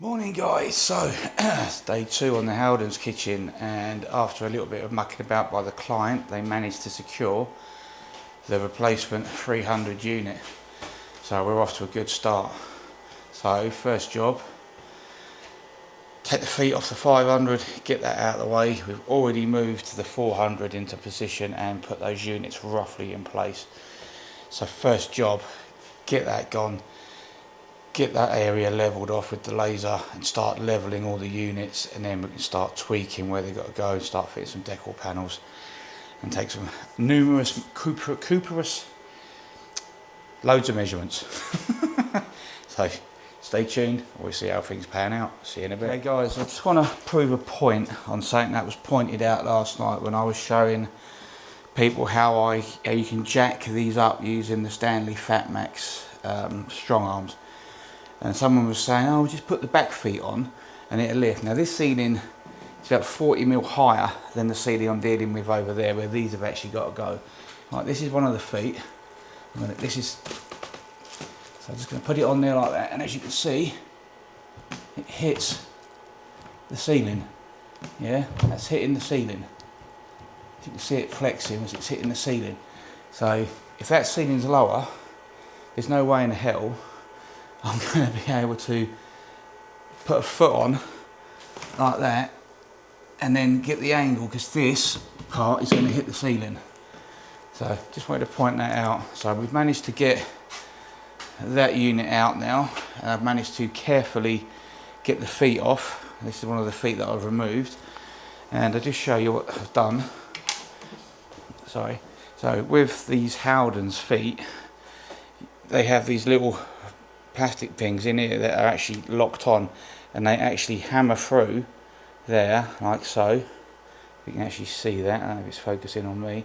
Morning guys, so it's day 2 on the Howdens kitchen, and after a little bit of mucking about by the client, they managed to secure the replacement 300 unit. So we're off to a good start. So first job, take the feet off the 500, get that out of the way. We've already moved the 400 into position and put those units roughly in place. So first job, get that gone. Get that area leveled off with the laser and start leveling all the units, and then we can start tweaking where they've got to go and start fitting some decor panels and take some numerous cuperous loads of measurements. So stay tuned, we'll see how things pan out. See you in a bit. Okay guys, I just want to prove a point on something that was pointed out last night when I was showing people how you can jack these up using the Stanley Fat Max strong arms. And someone was saying, oh, just put the back feet on and it'll lift. Now this ceiling is about 40mm higher than the ceiling I'm dealing with over there, where these have actually got to go. Right, this is one of the feet. So I'm just going to put it on there like that, and as you can see, it hits the ceiling. Yeah, that's hitting the ceiling. As you can see it flexing as it's hitting the ceiling. So if that ceiling's lower, there's no way in hell I'm going to be able to put a foot on like that and then get the angle, because this part is going to hit the ceiling. So just wanted to point that out. So we've managed to get that unit out now, and I've managed to carefully get the feet off. This is one of the feet that I've removed, and I'll just show you what I've done. Sorry. So with these Howdens feet, they have these little plastic things in here that are actually locked on, and they actually hammer through there like so. You can actually see that. I don't know if it's focusing on me.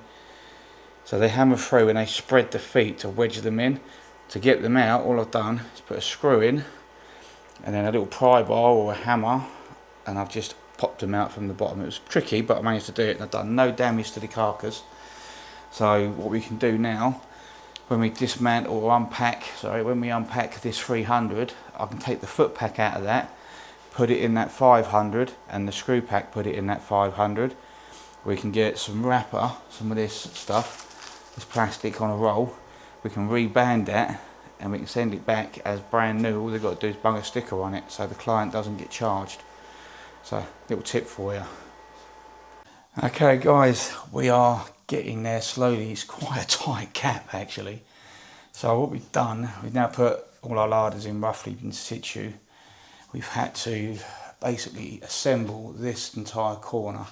So they hammer through and they spread the feet to wedge them in. To get them out, all I've done is put a screw in and then a little pry bar or a hammer, and I've just popped them out from the bottom. It was tricky, but I managed to do it, and I've done no damage to the carcass. So what we can do now, when we dismantle or unpack, when we unpack this 300, I can take the foot pack out of that, put it in that 500, and the screw pack, put it in that 500. We can get some wrapper, some of this stuff, this plastic on a roll. We can reband that and we can send it back as brand new. All they've got to do is bung a sticker on it so the client doesn't get charged. So, little tip for you. Okay guys, we are getting there slowly. It's quite a tight gap actually. So what we've done, we've now put all our larders in roughly in situ. We've had to basically assemble this entire corner.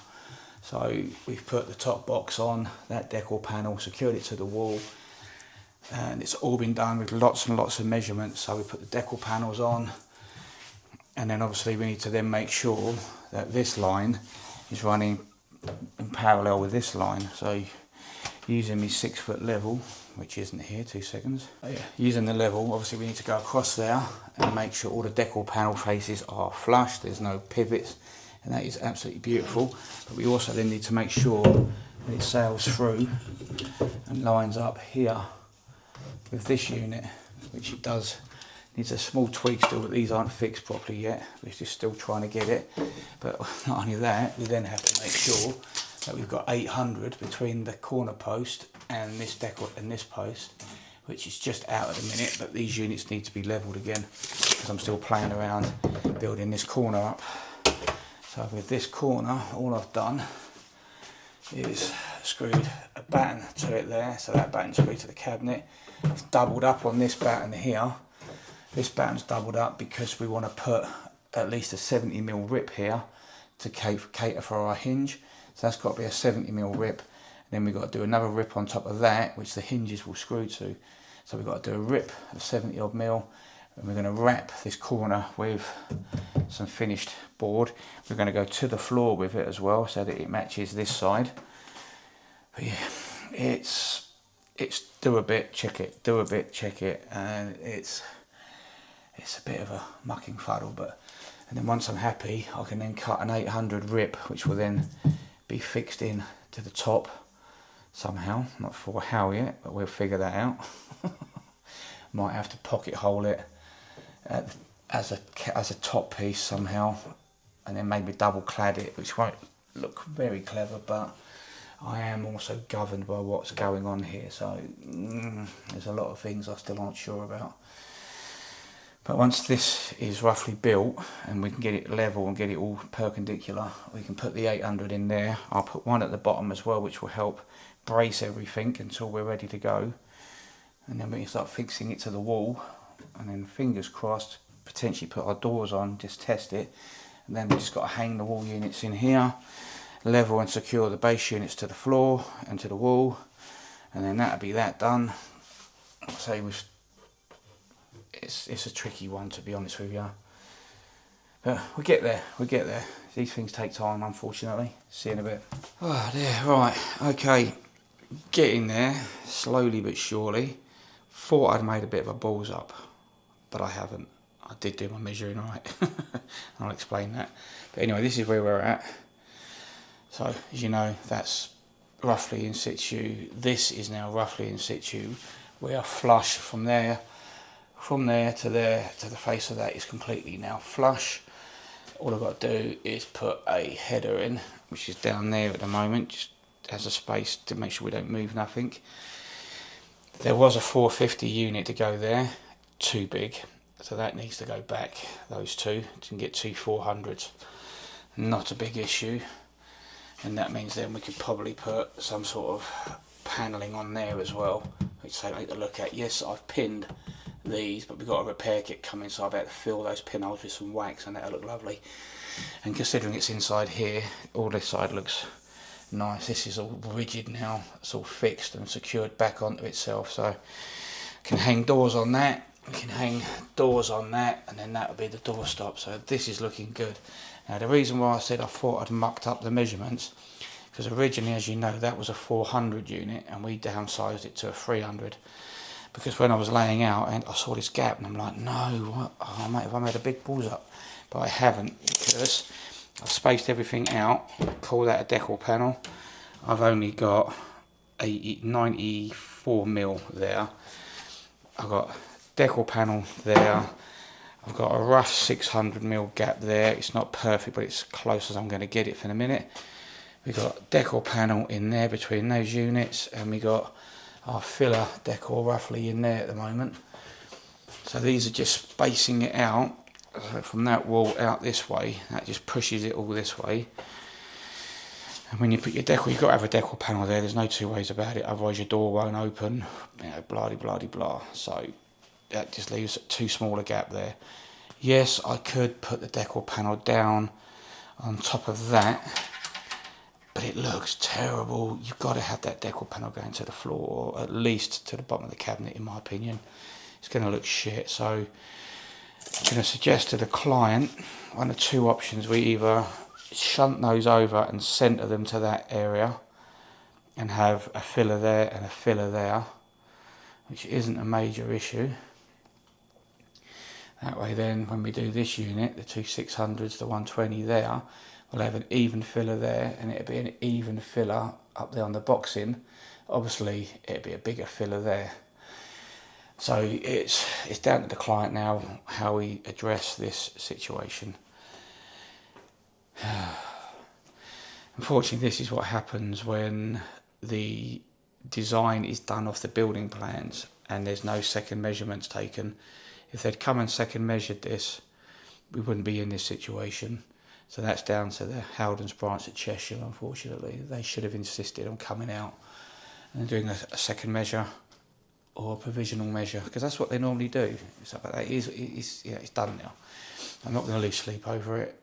So we've put the top box on, that decor panel, secured it to the wall, and it's all been done with lots and lots of measurements. So we put the decor panels on, and then obviously we need to then make sure that this line is running in parallel with this line. So using my 6 foot level, which isn't here, 2 seconds. Using the level, obviously we need to go across there and make sure all the decor panel faces are flush, there's no pivots, and that is absolutely beautiful. But we also then need to make sure that it sails through and lines up here with this unit, which it does. Needs a small tweak still, but these aren't fixed properly yet. We're just still trying to get it. But not only that, we then have to make sure that we've got 800 between the corner post and this decor and this post, which is just out at the minute, but these units need to be leveled again because I'm still playing around building this corner up. So with this corner, all I've done is screwed a batten to it there, so that batten's screwed to the cabinet. I've doubled up on this batten here. This batten's doubled up because we want to put at least a 70mm rip here to cater for our hinge. So that's got to be a 70mm rip. And then we've got to do another rip on top of that, which the hinges will screw to. So we've got to do a rip of 70 odd mil, and we're going to wrap this corner with some finished board. We're going to go to the floor with it as well, so that it matches this side. But yeah, it's do a bit, check it, do a bit, check it, and it's a bit of a mucking fuddle. And then once I'm happy, I can then cut an 800 rip, which will then be fixed in to the top somehow. Not sure how yet, but we'll figure that out. Might have to pocket hole it as a top piece somehow, and then maybe double clad it, which won't look very clever, but I am also governed by what's going on here, so there's a lot of things I still aren't sure about. But once this is roughly built and we can get it level and get it all perpendicular, we can put the 800 in there. I'll put one at the bottom as well, which will help brace everything until we're ready to go. And then we can start fixing it to the wall, and then fingers crossed, potentially put our doors on, just test it. And then we've just got to hang the wall units in here, level and secure the base units to the floor and to the wall, and then that'll be that done. So it's a tricky one, to be honest with you, but we'll get there. These things take time, unfortunately. See you in a bit. Oh dear, right, okay, getting there slowly but surely. Thought I'd made a bit of a balls up, but I haven't. I did do my measuring right. I'll explain that. But anyway, this is where we're at. So as you know, that's roughly in situ. This is now roughly in situ. We are flush from there to there, to the face of that is completely now flush. All I've got to do is put a header in, which is down there at the moment, just as a space to make sure we don't move nothing. There was a 450 unit to go there, too big, so that needs to go back, those two, to get two 400s. Not a big issue, and that means then we could probably put some sort of panelling on there as well, which I take a look at. Yes, I've pinned these, but we've got a repair kit coming, so I'll be able to fill those pinholes with some wax, and that'll look lovely. And considering it's inside here, all this side looks nice. This is all rigid now, it's all fixed and secured back onto itself, so I can hang doors on that, we can hang doors on that, and then that'll be the door stop. So this is looking good. Now the reason why I said I thought I'd mucked up the measurements, because originally, as you know, that was a 400 unit and we downsized it to a 300, because when I was laying out and I saw this gap and I'm like, no, what? Oh mate, have I made a big balls up? But I haven't, because I've spaced everything out. Call that a decal panel. I've only got a 94mm there. I've got decal panel there. I've got a rough 600mm gap there. It's not perfect, but it's close as I'm going to get it for a minute. We've got decal panel in there between those units, and we got our filler decal roughly in there at the moment. So these are just spacing it out. So from that wall out this way, that just pushes it all this way. And when you put your decal, you've got to have a decal panel there. There's no two ways about it. Otherwise your door won't open. You know, blah de blah de blah. So that just leaves too small a gap there. Yes, I could put the decal panel down on top of that, but it looks terrible. You've got to have that decal panel going to the floor, or at least to the bottom of the cabinet, in my opinion. It's going to look shit. So I'm going to suggest to the client one of two options. We either shunt those over and centre them to that area and have a filler there and a filler there, which isn't a major issue. That way then when we do this unit, the two 600s, the 120 there, we'll have an even filler there, and it'll be an even filler up there on the boxing. Obviously it'll be a bigger filler there. So it's down to the client now how we address this situation. Unfortunately, this is what happens when the design is done off the building plans and there's no second measurements taken. If they'd come and second measured this, we wouldn't be in this situation. So that's down to the Howdens branch at Cheshire, unfortunately. They should have insisted on coming out and doing a second measure or a provisional measure, because that's what they normally do. Stuff like that. It's done now. I'm not going to lose sleep over it.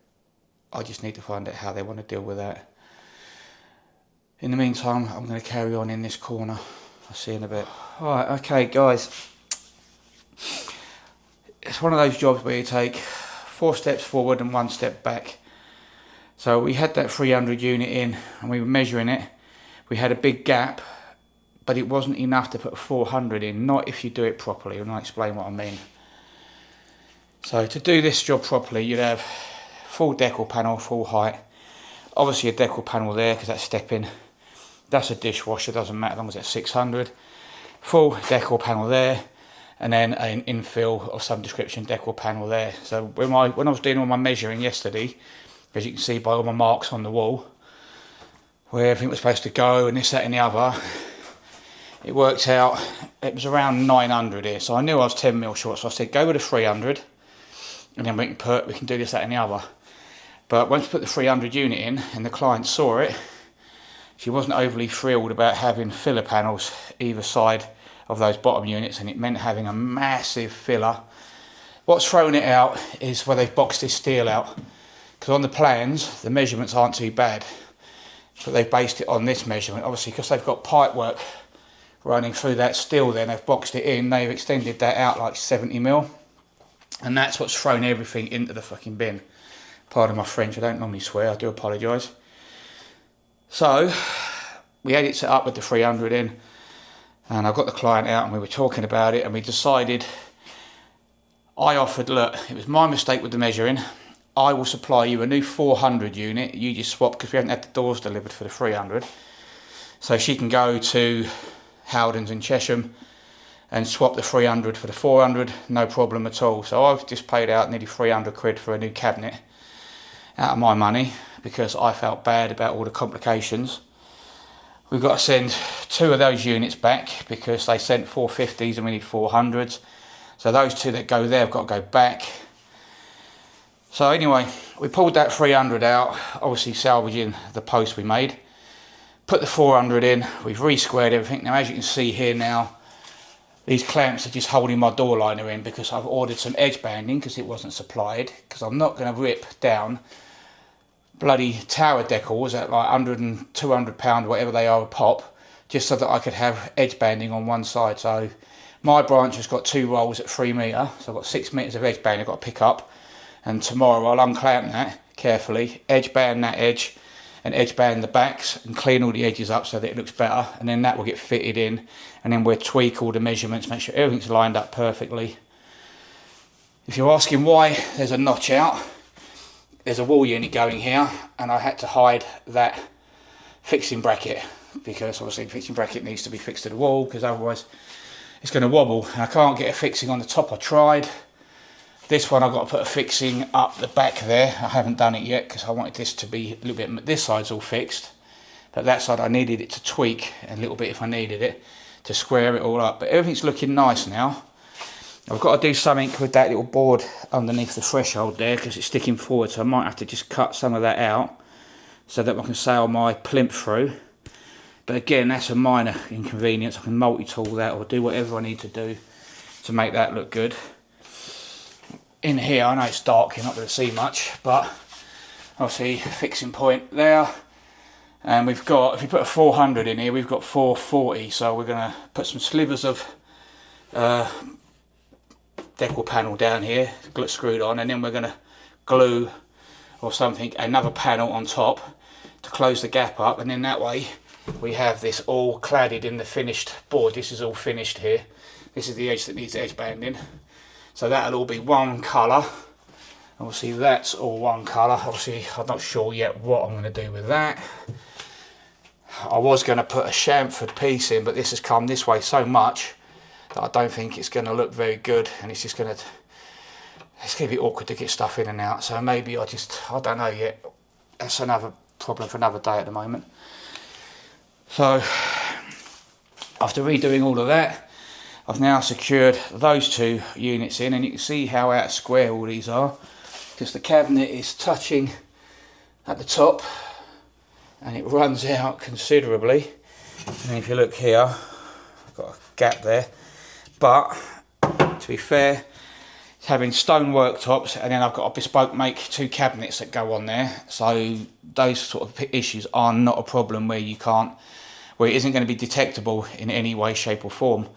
I just need to find out how they want to deal with that. In the meantime, I'm going to carry on in this corner. I'll see you in a bit. Alright, okay guys. It's one of those jobs where you take 4 steps forward and 1 step back. So we had that 300 unit in and we were measuring it. We had a big gap, but it wasn't enough to put 400 in, not if you do it properly, and I'll explain what I mean. So to do this job properly, you'd have full decal panel, full height. Obviously a decal panel there, because that's stepping. That's a dishwasher, doesn't matter as long as it's 600. Full decal panel there, and then an infill of some description decor panel there. So when I was doing all my measuring yesterday, as you can see by all my marks on the wall, where everything was supposed to go and this, that and the other, it worked out, it was around 900 here. So I knew I was 10mm short, so I said go with the 300 and then we can do this, that and the other. But once we put the 300 unit in and the client saw it, she wasn't overly thrilled about having filler panels either side of those bottom units, and it meant having a massive filler. What's thrown it out is where they've boxed this steel out, because on the plans the measurements aren't too bad, but they've based it on this measurement. Obviously because they've got pipe work running through that steel, then they've boxed it in, they've extended that out like 70mm, and that's what's thrown everything into the fucking bin. Pardon my French, I don't normally swear, I do apologise. So we had it set up with the 300 in, and I got the client out and we were talking about it, and we decided, I offered, look, it was my mistake with the measuring, I will supply you a new 400 unit, you just swap, because we haven't had the doors delivered for the 300, so she can go to Howdens in Chesham and swap the 300 for the 400, no problem at all. So I've just paid out nearly 300 quid for a new cabinet out of my money, because I felt bad about all the complications. We've got to send 2 of those units back because they sent 450s and we need 400s. So those 2 that go there have got to go back. So anyway, we pulled that 300 out, obviously salvaging the post we made. Put the 400 in, we've re-squared everything. Now as you can see here now, these clamps are just holding my door liner in because I've ordered some edge banding because it wasn't supplied, because I'm not going to rip down bloody tower decals at like 100 and 200 pound, whatever they are a pop, just so that I could have edge banding on one side. So my branch has got 2 rolls at 3 metre, so I've got 6 metres of edge banding I've got to pick up, and tomorrow I'll unclamp that carefully, edge band that edge and edge band the backs and clean all the edges up so that it looks better, and then that will get fitted in, and then we'll tweak all the measurements, make sure everything's lined up perfectly. If you're asking why there's a notch out, there's a wall unit going here, and I had to hide that fixing bracket because obviously the fixing bracket needs to be fixed to the wall, because otherwise it's going to wobble, and I can't get a fixing on the top. I tried. This one I've got to put a fixing up the back there. I haven't done it yet because I wanted this to be a little bit, this side's all fixed, but that side I needed it to tweak a little bit if I needed it to square it all up. But everything's looking nice now. I've got to do something with that little board underneath the threshold there because it's sticking forward, so I might have to just cut some of that out so that I can sail my plinth through. But again, that's a minor inconvenience. I can multi-tool that or do whatever I need to do to make that look good. In here, I know it's dark, you're not going to see much, but obviously fixing point there. And we've got, if you put a 400 in here, we've got 440, so we're going to put some slivers of decor panel down here, screwed on, and then we're going to glue or something, another panel on top to close the gap up, and then that way we have this all cladded in the finished board. This is all finished here. This is the edge that needs edge banding. So that'll all be one colour. Obviously that's all one colour. Obviously I'm not sure yet what I'm going to do with that. I was going to put a chamfered piece in, but this has come this way so much that I don't think it's going to look very good, and it's going to be awkward to get stuff in and out. So maybe I don't know yet. That's another problem for another day at the moment. So after redoing all of that, I've now secured those 2 units in, and you can see how out of square all these are, because the cabinet is touching at the top and it runs out considerably. And if you look here, I've got a gap there, but to be fair, it's having stone worktops, and then I've got a bespoke make 2 cabinets that go on there, so those sort of issues are not a problem where it isn't going to be detectable in any way, shape or form.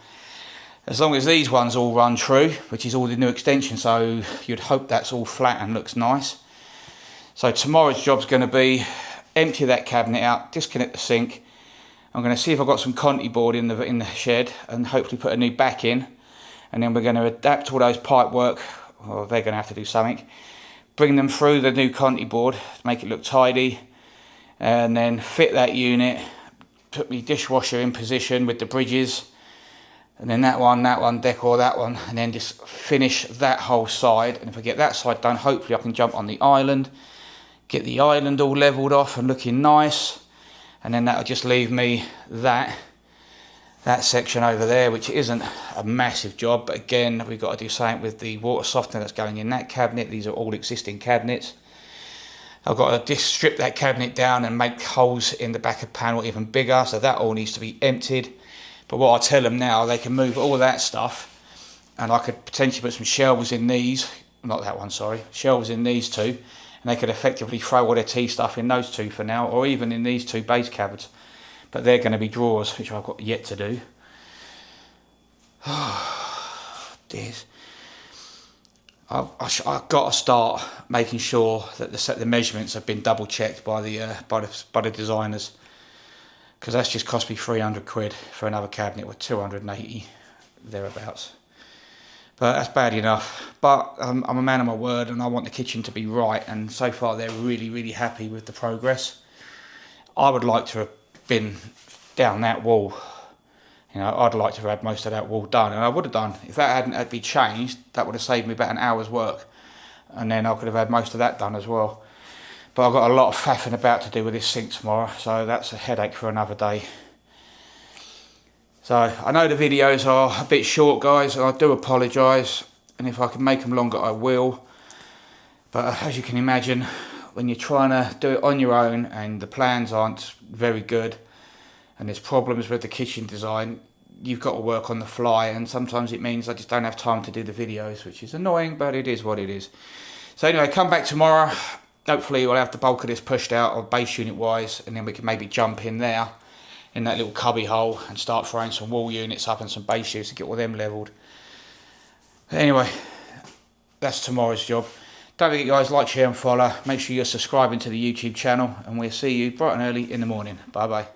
As long as these ones all run true, which is all the new extension, so you'd hope that's all flat and looks nice. So tomorrow's job's going to be empty that cabinet out, disconnect the sink. I'm going to see if I've got some Conti board in the shed, and hopefully put a new back in, and then we're going to adapt all those pipe work, or they're going to have to do something, bring them through the new Conti board to make it look tidy, and then fit that unit, put my dishwasher in position with the bridges, and then that one, decor that one, and then just finish that whole side. And if I get that side done, hopefully I can jump on the island, get the island all leveled off and looking nice, and then that'll just leave me that section over there, which isn't a massive job, but again, we've got to do something with the water softener that's going in that cabinet. These are all existing cabinets. I've got to just strip that cabinet down and make holes in the back of the panel even bigger, so that all needs to be emptied. But what I tell them now, they can move all that stuff, and I could potentially put some shelves in these, not that one, sorry, shelves in these two, and they could effectively throw all their tea stuff in those two for now, or even in these two base cupboards. But they're going to be drawers, which I've got yet to do. Oh, dear. I've got to start making sure that the measurements have been double checked by the designers, because that's just cost me 300 quid for another cabinet with 280 thereabouts. But that's bad enough. But I'm a man of my word, and I want the kitchen to be right, and so far they're really happy with the progress. I would like to have been down that wall. You know, I'd like to have had most of that wall done, and I would have done. If that hadn't had to be changed, that would have saved me about an hour's work, and then I could have had most of that done as well. But I've got a lot of faffing about to do with this sink tomorrow, so that's a headache for another day. So I know the videos are a bit short, guys, and I do apologise, and if I can make them longer I will. But as you can imagine, when you're trying to do it on your own and the plans aren't very good and there's problems with the kitchen design, you've got to work on the fly, and sometimes it means I just don't have time to do the videos, which is annoying, but it is what it is. So anyway, come back tomorrow. Hopefully we'll have the bulk of this pushed out, or base unit wise, and then we can maybe jump in there in that little cubby hole and start throwing some wall units up and some base units to get all them levelled. Anyway, that's tomorrow's job. Don't forget, guys, like, share and follow. Make sure you're subscribing to the YouTube channel, and we'll see you bright and early in the morning. Bye bye.